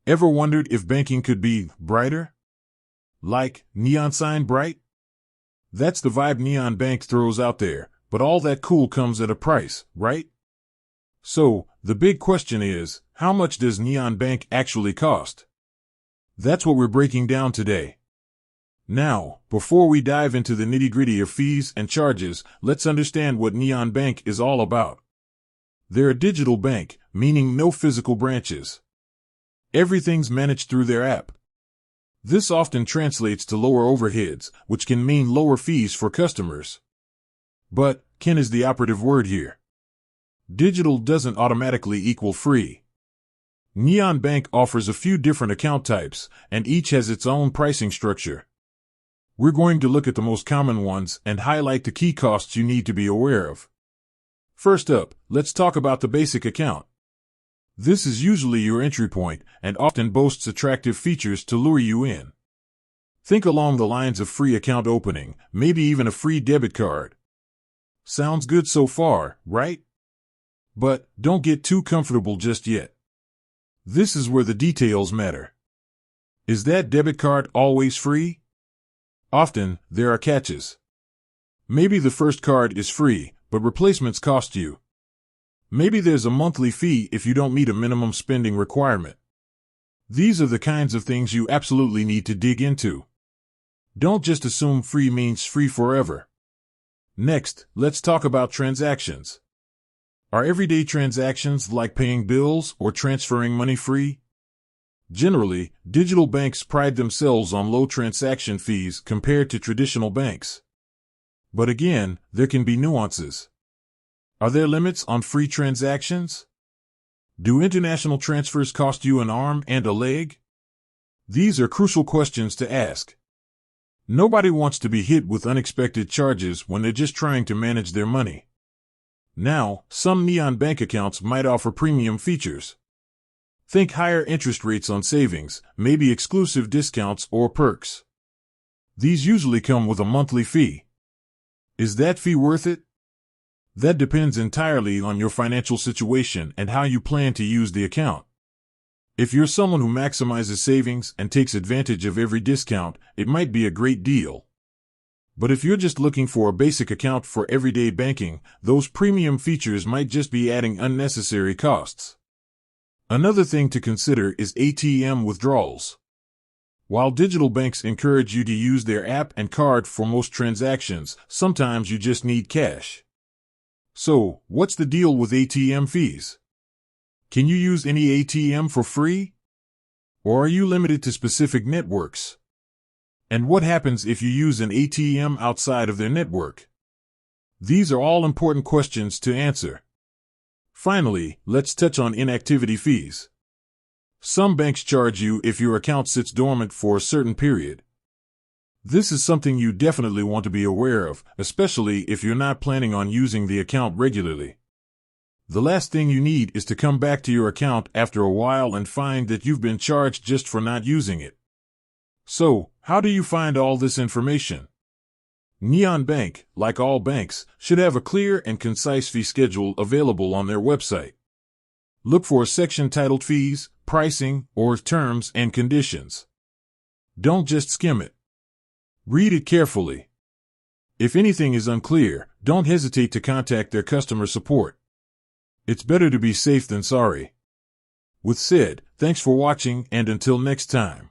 Ever wondered if banking could be brighter? Like neon sign bright? That's the vibe Neon Bank throws out there, but all that cool comes at a price, right? So, the big question is, how much does Neon Bank actually cost? That's what we're breaking down today. Now, before we dive into the nitty-gritty of fees and charges, let's understand what Neon Bank is all about. They're a digital bank, meaning no physical branches. Everything's managed through their app. This often translates to lower overheads, which can mean lower fees for customers. But, can is the operative word here. Digital doesn't automatically equal free. Neon Bank offers a few different account types, and each has its own pricing structure. We're going to look at the most common ones and highlight the key costs you need to be aware of. First up, let's talk about the basic account. This is usually your entry point and often boasts attractive features to lure you in. Think along the lines of free account opening, maybe even a free debit card. Sounds good so far, right? But don't get too comfortable just yet. This is where the details matter. Is that debit card always free? Often, there are catches. Maybe the first card is free, but replacements cost you. Maybe there's a monthly fee if you don't meet a minimum spending requirement. These are the kinds of things you absolutely need to dig into. Don't just assume free means free forever. Next, let's talk about transactions. Are everyday transactions like paying bills or transferring money free? Generally, digital banks pride themselves on low transaction fees compared to traditional banks. But again, there can be nuances. Are there limits on free transactions? Do international transfers cost you an arm and a leg? These are crucial questions to ask. Nobody wants to be hit with unexpected charges when they're just trying to manage their money. Now, some Neon Bank accounts might offer premium features. Think higher interest rates on savings, maybe exclusive discounts or perks. These usually come with a monthly fee. Is that fee worth it? That depends entirely on your financial situation and how you plan to use the account. If you're someone who maximizes savings and takes advantage of every discount, it might be a great deal. But if you're just looking for a basic account for everyday banking, those premium features might just be adding unnecessary costs. Another thing to consider is ATM withdrawals. While digital banks encourage you to use their app and card for most transactions, sometimes you just need cash. So, what's the deal with ATM fees? Can you use any ATM for free? Or are you limited to specific networks? And what happens if you use an ATM outside of their network? These are all important questions to answer. Finally, let's touch on inactivity fees. Some banks charge you if your account sits dormant for a certain period. This is something you definitely want to be aware of, especially if you're not planning on using the account regularly. The last thing you need is to come back to your account after a while and find that you've been charged just for not using it. So, how do you find all this information? Neon Bank, like all banks, should have a clear and concise fee schedule available on their website. Look for a section titled Fees, Pricing, or Terms and Conditions. Don't just skim it. Read it carefully. If anything is unclear, don't hesitate to contact their customer support. It's better to be safe than sorry. With said, thanks for watching, and until next time.